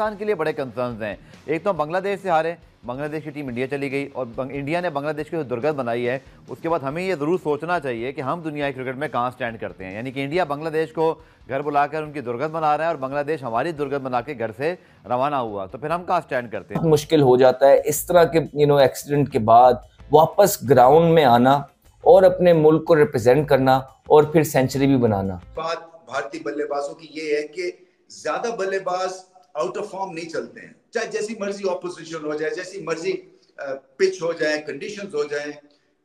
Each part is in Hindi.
पाकिस्तान के लिए बड़े कंसर्न्स हैं। एक तो बांग्लादेश से हारे, बांग्लादेश की टीम इंडिया चली गई और इंडिया ने बांग्लादेश की दुर्गत बनाई है। उसके बाद हमें ये ज़रूर सोचना चाहिए कि हम दुनिया क्रिकेट में कहाँ स्टैंड करते हैं। यानी कि इंडिया बांग्लादेश को घर बुलाकर उनकी दुर्गत बना रहा है और बांग्लादेश हमारी दुर्गत बना के घर से रवाना हुआ, तो फिर हम कहाँ स्टैंड करते हैं। मुश्किल हो जाता है इस तरह के एक्सीडेंट के बाद वापस ग्राउंड में आना और अपने मुल्क को रिप्रेजेंट करना और फिर सेंचुरी भी बनाना। बात भारतीय बल्लेबाजों की ये है कि ज्यादा बल्लेबाज आउट ऑफ फॉर्म नहीं चलते हैं, चाहे जैसी मर्जी ऑपोजिशन हो जाए, जैसी मर्जी पिच हो जाए, कंडीशंस हो जाए,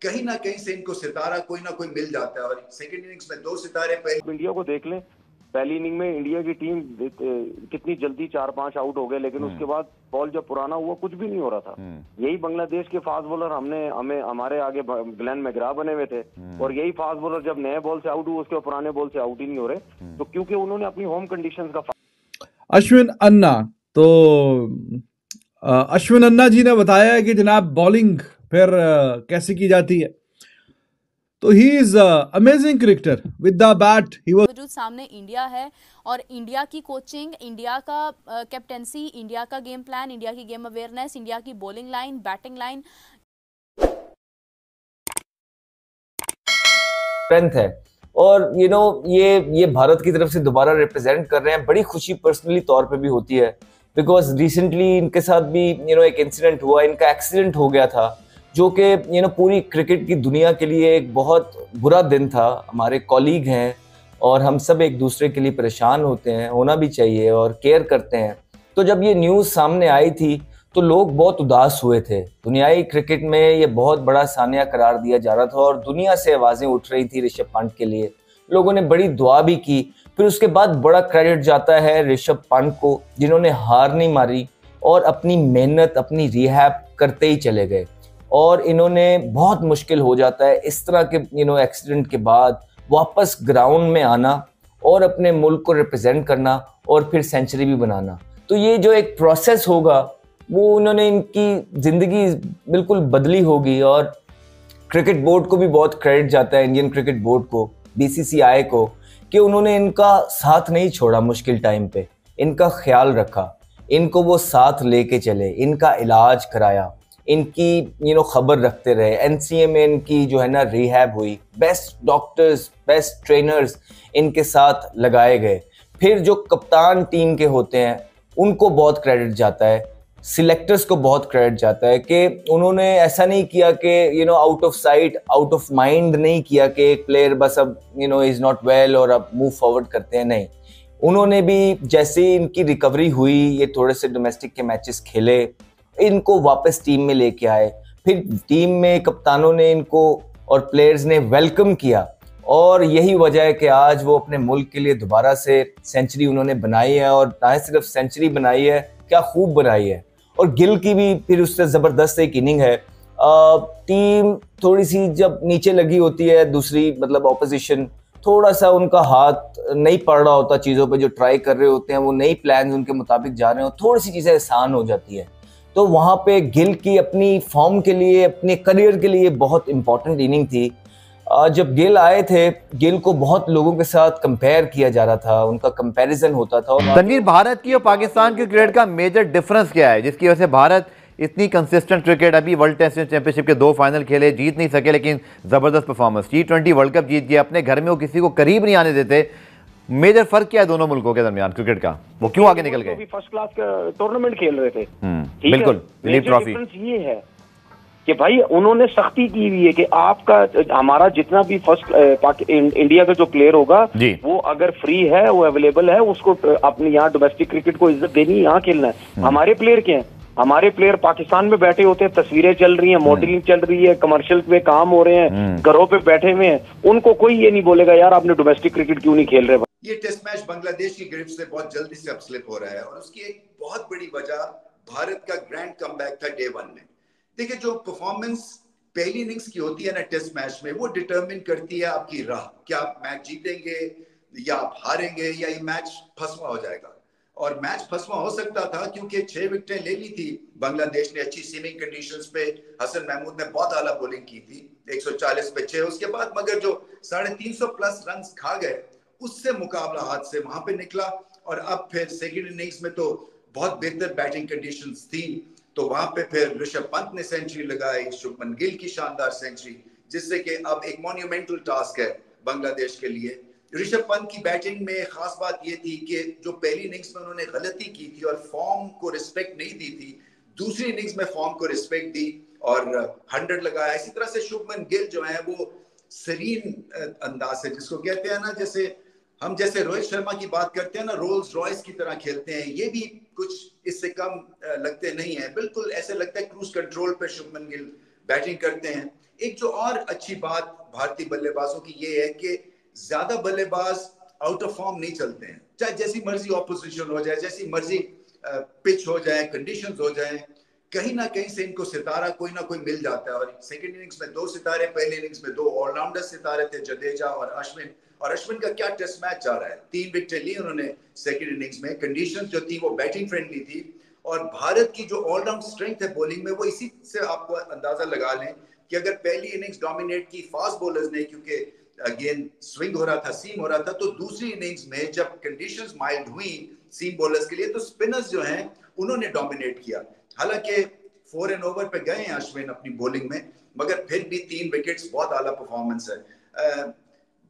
कहीं ना कहीं से इनको सितारा कोई ना कोई मिल जाता है। और सेकंड इनिंग्स में 2 सितारे पे इंडिया को देख लें, पहली इनिंग में इंडिया की टीम कितनी जल्दी 4-5 आउट हो गए, लेकिन उसके बाद बॉल जब पुराना हुआ कुछ भी नहीं हो रहा था। यही बांग्लादेश के फास्ट बॉलर हमारे आगे ग्लेन मैग्रा बने हुए थे और यही फास्ट बॉलर जब नए बॉल से आउट हुए उसके पुराने बॉल से आउट ही नहीं हो रहे, तो क्योंकि उन्होंने अपनी होम कंडीशंस का। अश्विन अन्ना, तो अश्विन अन्ना जी ने बताया है कि जनाब बॉलिंग फिर कैसे की जाती है, तो he is amazing cricketer with the bat. He was सामने इंडिया है और इंडिया की कोचिंग, इंडिया का कैप्टेंसी, इंडिया का गेम प्लान, इंडिया की गेम अवेयरनेस, इंडिया की bowling line, batting line strength है। और ये भारत की तरफ से दोबारा रिप्रेजेंट कर रहे हैं। बड़ी खुशी पर्सनली तौर पे भी होती है, बिकॉज रिसेंटली इनके साथ भी एक इंसिडेंट हुआ, इनका एक्सीडेंट हो गया था, जो कि पूरी क्रिकेट की दुनिया के लिए एक बहुत बुरा दिन था। हमारे कॉलीग हैं और हम सब एक दूसरे के लिए परेशान होते हैं, होना भी चाहिए और केयर करते हैं। तो जब ये न्यूज़ सामने आई थी तो लोग बहुत उदास हुए थे। दुनियाई क्रिकेट में ये बहुत बड़ा सानिया करार दिया जा रहा था और दुनिया से आवाज़ें उठ रही थी ऋषभ पंत के लिए। लोगों ने बड़ी दुआ भी की। फिर उसके बाद बड़ा क्रेडिट जाता है ऋषभ पंत को, जिन्होंने हार नहीं मारी और अपनी मेहनत, अपनी रिहैब करते ही चले गए। और इन्होंने, बहुत मुश्किल हो जाता है इस तरह के एक्सीडेंट के बाद वापस ग्राउंड में आना और अपने मुल्क को रिप्रेजेंट करना और फिर सेंचुरी भी बनाना। तो ये जो एक प्रोसेस होगा वो उन्होंने, इनकी ज़िंदगी बिल्कुल बदली होगी। और क्रिकेट बोर्ड को भी बहुत क्रेडिट जाता है, इंडियन क्रिकेट बोर्ड को, बीसीसीआई को, कि उन्होंने इनका साथ नहीं छोड़ा मुश्किल टाइम पे, इनका ख्याल रखा, इनको वो साथ लेके चले, इनका इलाज कराया, इनकी खबर रखते रहे। एनसीए में इनकी जो है ना रिहैब हुई, बेस्ट डॉक्टर्स, बेस्ट ट्रेनर्स इनके साथ लगाए गए। फिर जो कप्तान टीम के होते हैं उनको बहुत क्रेडिट जाता है, सिलेक्टर्स को बहुत क्रेडिट जाता है कि उन्होंने ऐसा नहीं किया कि out of sight out of mind नहीं किया कि एक प्लेयर बस अब इज नॉट वेल और अब मूव फॉरवर्ड करते हैं। नहीं, उन्होंने भी जैसे इनकी रिकवरी हुई, ये थोड़े से डोमेस्टिक के मैचेस खेले, इनको वापस टीम में लेके आए। फिर टीम में कप्तानों ने इनको और प्लेयर्स ने वेलकम किया और यही वजह है कि आज वो अपने मुल्क के लिए दोबारा से सेंचुरी उन्होंने बनाई है। और ना सिर्फ सेंचुरी बनाई है, क्या खूब बनाई है। और गिल की भी फिर उससे ज़बरदस्त एक इनिंग है। टीम थोड़ी सी जब नीचे लगी होती है, दूसरी मतलब ऑपोजिशन, थोड़ा सा उनका हाथ नहीं पड़ रहा होता चीज़ों पे, जो ट्राई कर रहे होते हैं वो नई प्लान उनके मुताबिक जा रहे हो, थोड़ी सी चीज़ें आसान हो जाती है। तो वहाँ पे गिल की अपनी फॉर्म के लिए, अपने करियर के लिए बहुत इंपॉर्टेंट इनिंग थी। जब गिल आए थे, गिल को बहुत लोगों के साथ कंपेयर किया जा रहा था, उनका कंपैरिजन होता था। तनवीर, भारत की और पाकिस्तान की क्रिकेट का मेजर डिफरेंस क्या है जिसकी वजह से भारत इतनी कंसिस्टेंट क्रिकेट, अभी वर्ल्ड टेस्ट चैंपियनशिप के 2 फाइनल खेले, जीत नहीं सके लेकिन ज़बरदस्त परफॉर्मेंस, T20 वर्ल्ड कप जीत गया, अपने घर में वो किसी को करीब नहीं आने देते। मेजर फर्क क्या है दोनों मुल्कों के दरमियान क्रिकेट का, वो क्यों आगे निकल गए? फर्स्ट क्लास का टूर्नामेंट खेल रहे थे, बिल्कुल, दिलीप ट्रॉफी। ये है कि भाई उन्होंने सख्ती की हुई है कि आपका, हमारा जितना भी इंडिया का जो प्लेयर होगा वो अगर फ्री है, वो अवेलेबल है, उसको अपने यहाँ डोमेस्टिक क्रिकेट को इज्जत देनी है, यहाँ खेलना है। हमारे प्लेयर क्या है, हमारे प्लेयर पाकिस्तान में बैठे होते हैं, तस्वीरें चल रही हैं, मॉडलिंग चल रही है, कमर्शियल पे काम हो रहे हैं, घरों पे बैठे हुए हैं, उनको कोई ये नहीं बोलेगा यार आपने डोमेस्टिक क्रिकेट क्यों नहीं खेल रहे। ये टेस्ट मैच बांग्लादेश की गिरफ्त से बहुत जल्दी से अपस्लिप हो रहा है और उसकी एक बहुत बड़ी वजह भारत का ग्रैंड कमबैक था डे 1 में। देखिए, जो परफॉर्मेंस पहली इनिंग्स की होती है ना टेस्ट मैच में, वो डिटरमिन करती है आपकी राह, क्या आप मैच जीतेंगे या आप हारेंगे या ये मैच फंसवा हो जाएगा। और मैच फंसवा हो सकता था क्योंकि 6 विकेटें ले ली थी बांग्लादेश ने अच्छी सीमिंग कंडीशंस पे। हसन महमूद ने बहुत आला बॉलिंग की थी, 140 पे 6, उसके बाद मगर जो 350 प्लस रन खा गए, उससे मुकाबला हाथ से वहां पे निकला। और अब फिर सेकंड इनिंग्स में तो बहुत बेहतर बैटिंग कंडीशंस थी, तो वहां पे फिर ऋषभ पंत ने सेंचुरी लगाई, शुभमन गिल की शानदार सेंचुरी, जिससे कि अब एक मॉन्यूमेंटल टास्क है बांग्लादेश के लिए। ऋषभ पंत की बैटिंग में खास बात यह थी कि जो पहली इनिंग्स में उन्होंने गलती की थी और फॉर्म को रिस्पेक्ट नहीं दी थी, दूसरी इनिंग्स में फॉर्म को रिस्पेक्ट दी और 100 लगाया। इसी तरह से शुभमन गिल जो है वो सीरीन अंदाज से, जिसको कहते हैं ना, जैसे रोहित शर्मा की बात करते हैं ना, रोल्स रॉयस की तरह खेलते हैं, ये भी कुछ इससे कम लगते नहीं है, बिल्कुल ऐसे लगता है क्रूज कंट्रोल पे शुभमन गिल बैटिंग करते हैं। एक जो और अच्छी बात भारतीय बल्लेबाजों की ये है कि ज्यादा बल्लेबाज आउट ऑफ फॉर्म नहीं चलते हैं, चाहे जैसी मर्जी ऑपोजिशन हो जाए, जैसी मर्जी पिच हो जाए, कंडीशंस हो जाए, कहीं ना कहीं से इनको सितारा कोई ना कोई मिल जाता है। और सेकंड इनिंग्स में 2 सितारे, पहले इनिंग्स में 2 ऑलराउंडर सितारे थे, जडेजा और अश्विन। और अश्विन का क्या टेस्ट मैच जा रहा है, 3 विकेट ली उन्होंने सेकंड इनिंग्स में, कंडीशंस जो थी वो बैटिंग फ्रेंडली थी। और भारत की जो ऑलराउंड स्ट्रेंथ है बॉलिंग में, वो इसी से आपको अंदाजा लगा लें कि अगर पहली इनिंग्स डोमिनेट की फास्ट बॉलर्स ने, क्योंकि अगेन स्विंग हो रहा था, सीम हो रहा था, तो दूसरी इनिंग्स में जब कंडीशंस माइल्ड हुई सीम बॉलर्स के लिए, तो स्पिनर्स जो हैं उन्होंने डोमिनेट किया। हालांकि 4 एंड ओवर पे गए हैं अश्विन अपनी बॉलिंग में, मगर फिर भी 3 विकेट्स बहुत आला परफॉर्मेंस है।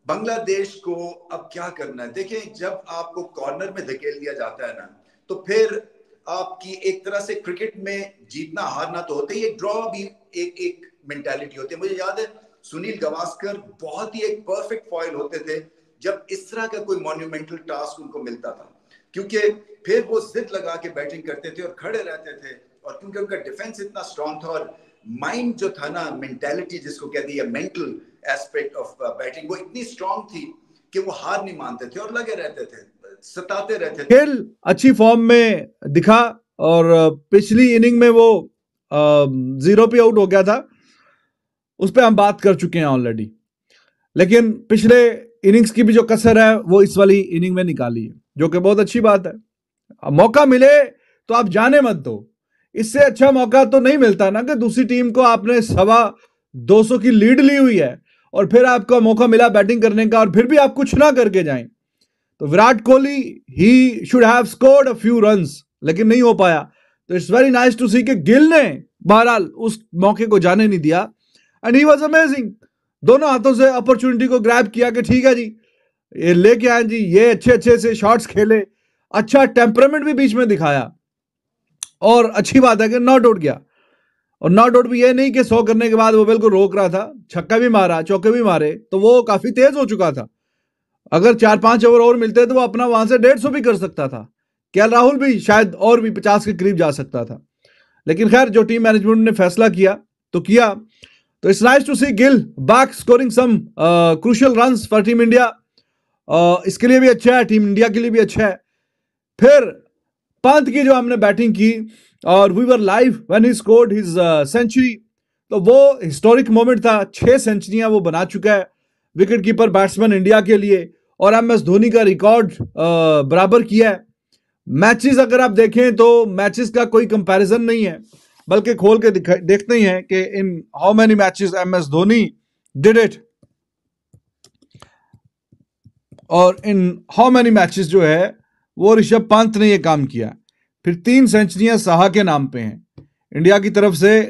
बांग्लादेश को अब क्या करना है, देखें, जब आपको कॉर्नर में धकेल दिया जाता है ना, तो फिर आपकी एक तरह से क्रिकेट में जीतना हारना तो होता ही, एक ड्रॉ भी एक मेंटालिटी होती है। मुझे याद है सुनील गावस्कर बहुत ही एक परफेक्ट फॉइल होते थे जब इस तरह का कोई मॉन्यूमेंटल टास्क उनको मिलता था, क्योंकि फिर वो जिद लगा के बैटिंग करते थे और खड़े रहते थे, और क्योंकि उनका डिफेंस इतना स्ट्रांग था और माइंड जो था ना, मेंटालिटी जिसको कहते हैं, मेंटल एस्पेक्ट ऑफ बैटिंग, वो इतनी स्ट्रांग थी कि वो हार नहीं मानते थे और लगे रहते थे, सताते रहते थे। खेल अच्छी फॉर्म में दिखा और पिछली इनिंग में वो 0 पे आउट हो गया था, उस पर हम बात कर चुके हैं ऑलरेडी। लेकिन पिछले इनिंग्स की भी जो कसर है वो इस वाली इनिंग में निकाली है, जो कि बहुत अच्छी बात है। मौका मिले तो आप जाने मत दो, इससे अच्छा मौका तो नहीं मिलता ना कि दूसरी टीम को आपने 225 की लीड ली हुई है और फिर आपको मौका मिला बैटिंग करने का और फिर भी आप कुछ ना करके जाएं। तो Virat Kohli he should have scored a few runs, लेकिन नहीं हो पाया। तो इट्स वेरी नाइस टू सी कि गिल ने बहरहाल उस मौके को जाने नहीं दिया, एंड ही वाज अमेजिंग। दोनों हाथों से अपॉर्चुनिटी को ग्रैब किया कि ठीक है जी, ये लेके आए जी, ये अच्छे से शॉट्स खेले, अच्छा टेम्परामेंट भी बीच में दिखाया, और अच्छी बात है कि नॉट आउट गया। और नॉट आउट भी ये नहीं कि 100 करने के बाद वो बिल्कुल रोक रहा था, छक्का भी मारा, चौके भी मारे, तो वो काफी तेज हो चुका था। अगर 4-5 ओवर और मिलते तो वो अपना वहां से 150 भी कर सकता था। केएल राहुल भी शायद और भी 50 के करीब जा सकता था, लेकिन खैर जो टीम मैनेजमेंट ने फैसला किया तो किया। तो it's nice to see Gill back scoring some crucial runs for team India. इसके लिए भी अच्छा है, टीम इंडिया के लिए भी अच्छा है। फिर पंत की जो हमने बैटिंग की और we were live when he scored his century, तो वो हिस्टोरिक मोमेंट था। 6 सेंचुरियां वो बना चुका है विकेट कीपर बैट्समैन इंडिया के लिए, और एमएस धोनी का रिकॉर्ड बराबर किया है। मैचेस अगर आप देखें तो मैचेस का कोई कंपैरिजन नहीं है, बल्कि खोल के देखते ही हैं कि in how many matches MS Dhoni did it, और इन हाउ मेनी मैचेस जो है वो ऋषभ पंत ने ये काम किया। फिर 3 सेंचुरियां साहा के नाम पे हैं, इंडिया की तरफ से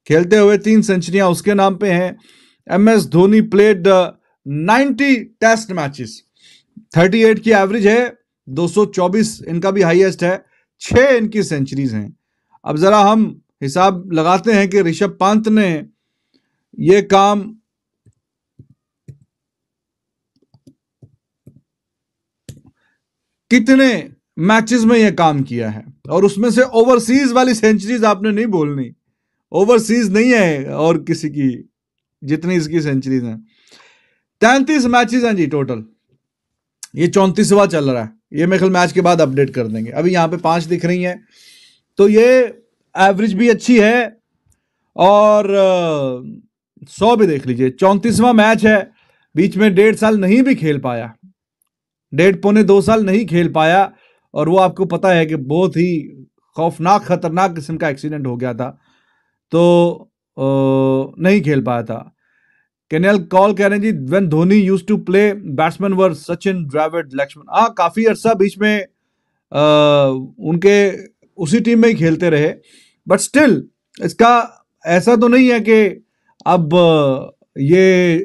खेलते हुए 3 सेंचुरियां उसके नाम पे हैं। MS Dhoni played 90 test matches, 38 की एवरेज है, 224 इनका भी हाईएस्ट है, 6 इनकी सेंचुरीज हैं। अब जरा हम हिसाब लगाते हैं कि ऋषभ पंत ने ये काम कितने मैचेस में ये काम किया है, और उसमें से ओवरसीज वाली सेंचुरीज आपने नहीं बोलनी, ओवरसीज नहीं है और किसी की जितनी इसकी सेंचुरीज हैं। 33 मैचेस हैं जी टोटल, ये 34वां चल रहा है। ये मेरे ख्याल मैच के बाद अपडेट कर देंगे। अभी यहाँ पे 5 दिख रही हैं, तो ये एवरेज भी अच्छी है, और 100 भी देख लीजिए। 34वां मैच है, बीच में 1.5 साल नहीं भी खेल पाया, 1.5-2 साल नहीं खेल पाया, और वो आपको पता है कि बहुत ही खौफनाक खतरनाक किस्म का एक्सीडेंट हो गया था, तो नहीं खेल पाया था। केनेल कॉल कह रहे हैं जी, when Dhoni used to play batsman were Sachin, Dravid, Laxman. हाँ, काफी अरसा बीच में उनके उसी टीम में ही खेलते रहे, बट स्टिल इसका ऐसा तो नहीं है कि अब ये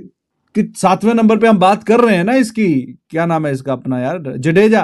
कि 7वें नंबर पे हम बात कर रहे हैं ना इसकी, क्या नाम है इसका अपना यार, जडेजा,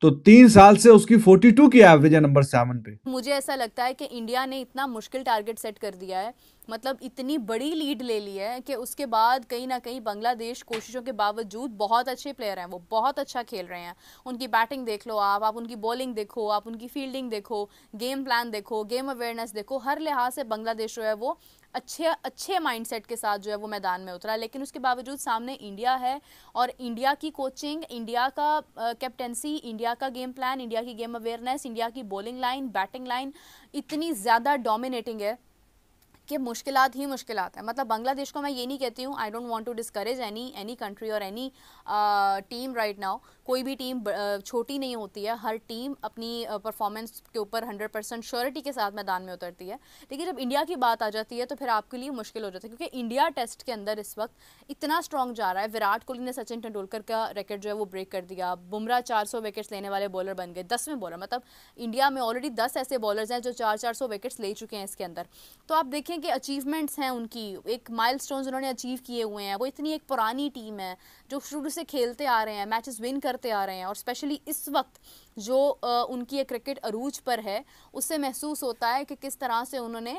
तो 3 साल से उसकी 42 की एवरेज है नंबर 7 पे। मुझे ऐसा लगता है कि इंडिया ने इतना मुश्किल टारगेट सेट कर दिया है, मतलब इतनी बड़ी लीड ले ली है कि उसके बाद कहीं ना कहीं बांग्लादेश कोशिशों के बावजूद, बहुत अच्छे प्लेयर हैं वो, बहुत अच्छा खेल रहे हैं, उनकी बैटिंग देख लो आप उनकी बॉलिंग देखो, आप उनकी फील्डिंग देखो, गेम प्लान देखो, गेम अवेयरनेस देखो, हर लिहाज से बांग्लादेश जो है वो अच्छे माइंडसेट के साथ जो है वो मैदान में उतरा। लेकिन उसके बावजूद सामने इंडिया है, और इंडिया की कोचिंग, इंडिया का कैप्टेंसी, इंडिया का गेम प्लान, इंडिया की गेम अवेयरनेस, इंडिया की बॉलिंग लाइन, बैटिंग लाइन इतनी ज़्यादा डोमिनेटिंग है कि मुश्किलात ही मुश्किलात है। मतलब बांग्लादेश को मैं ये नहीं कहती हूँ, I don't want to discourage any country और एनी टीम राइट नाउ, कोई भी टीम छोटी नहीं होती है, हर टीम अपनी परफॉर्मेंस के ऊपर 100% श्योरिटी के साथ मैदान में उतरती है। लेकिन जब इंडिया की बात आ जाती है तो फिर आपके लिए मुश्किल हो जाता है, क्योंकि इंडिया टेस्ट के अंदर इस वक्त इतना स्ट्रॉन्ग जा रहा है। विराट कोहली ने सचिन तेंदुलकर का रिकॉर्ड जो है वो ब्रेक कर दिया, बुमराह 400 विकेट्स लेने वाले बॉलर बन गए, 10वें बॉलर। मतलब इंडिया में ऑलरेडी 10 ऐसे बॉलर्स हैं जो 400 विकेट्स ले चुके हैं इसके अंदर। तो आप देखें कि अचीवमेंट्स हैं उनकी, एक माइलस्टोन्स उन्होंने अचीव किए हुए हैं। वो इतनी एक पुरानी टीम है जो शुरू से खेलते आ रहे हैं, मैचेस विन करते आ रहे हैं, और स्पेशली इस वक्त जो उनकी एक क्रिकेट अरूज पर है, उससे महसूस होता है कि किस तरह से उन्होंने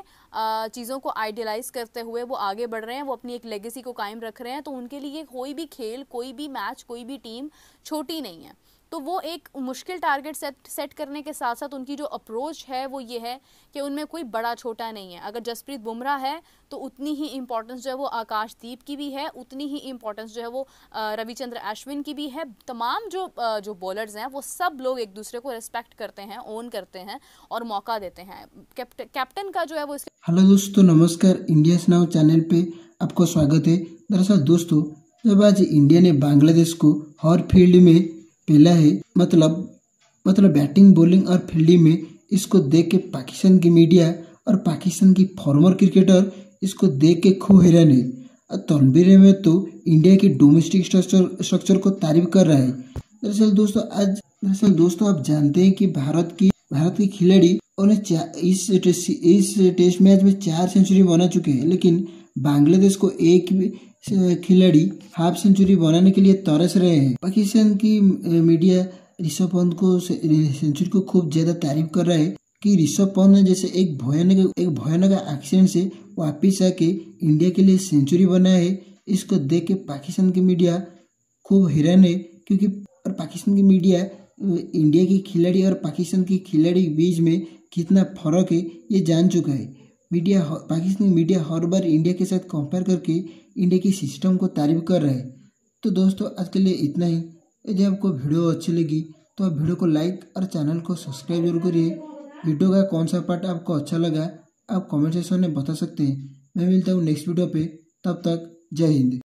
चीज़ों को आइडियलाइज करते हुए वो आगे बढ़ रहे हैं, वो अपनी एक लेगेसी को कायम रख रहे हैं। तो उनके लिए कोई भी खेल, कोई भी मैच, कोई भी टीम छोटी नहीं है। तो वो एक मुश्किल टारगेट सेट करने के साथ साथ उनकी जो अप्रोच है वो ये है कि उनमें कोई बड़ा छोटा नहीं है। अगर जसप्रीत बुमराह है तो उतनी ही इंपॉर्टेंस जो है वो आकाशदीप की भी है, उतनी ही इंपॉर्टेंस जो है वो रविचंद्र अश्विन की भी है। तमाम जो बॉलर्स हैं वो सब लोग एक दूसरे को रिस्पेक्ट करते हैं, ओन करते हैं और मौका देते हैं। कैप्टन का जो है वो इसके। हेलो दोस्तों, नमस्कार। इंडिया नाउ चैनल पे आपको स्वागत है। दरअसल दोस्तों, जब आज इंडिया ने बांग्लादेश को हर फील्ड में पहला है, मतलब बैटिंग, बॉलिंग और फील्डिंग में, इसको देख के पाकिस्तान की मीडिया और पाकिस्तान की फॉर्मर क्रिकेटर इसको देख के खूब हैरान है। और तनवीर अहमद तो इंडिया की डोमेस्टिक स्ट्रक्चर को तारीफ कर रहा है। दरअसल दोस्तों आप जानते हैं कि भारत की खिलाड़ी उन्हें इस टेस्ट मैच में 4 सेंचुरी बना चुके हैं, लेकिन बांग्लादेश को एक खिलाड़ी हाफ सेंचुरी बनाने के लिए तरस रहे हैं। पाकिस्तान की मीडिया ऋषभ पंत को सेंचुरी को खूब ज्यादा तारीफ कर रहा है कि ऋषभ पंत ने जैसे एक भयानक एक्सीडेंट से वापिस आके इंडिया के लिए सेंचुरी बनाया है। इसको देख के पाकिस्तान की मीडिया खूब हैरान है, क्योंकि पाकिस्तान की मीडिया इंडिया की खिलाड़ी और पाकिस्तान की खिलाड़ी के बीच में कितना फर्क है ये जान चुका है। पाकिस्तानी मीडिया हर बार इंडिया के साथ कंपेयर करके इंडिया की सिस्टम को तारीफ कर रहा है। तो दोस्तों आज के लिए इतना ही। यदि आपको वीडियो अच्छी लगी तो आप वीडियो को लाइक और चैनल को सब्सक्राइब जरूर करिए। वीडियो का कौन सा पार्ट आपको अच्छा लगा आप कमेंट सेक्शन में बता सकते हैं। मैं मिलता हूँ नेक्स्ट वीडियो पे, तब तक जय हिंद।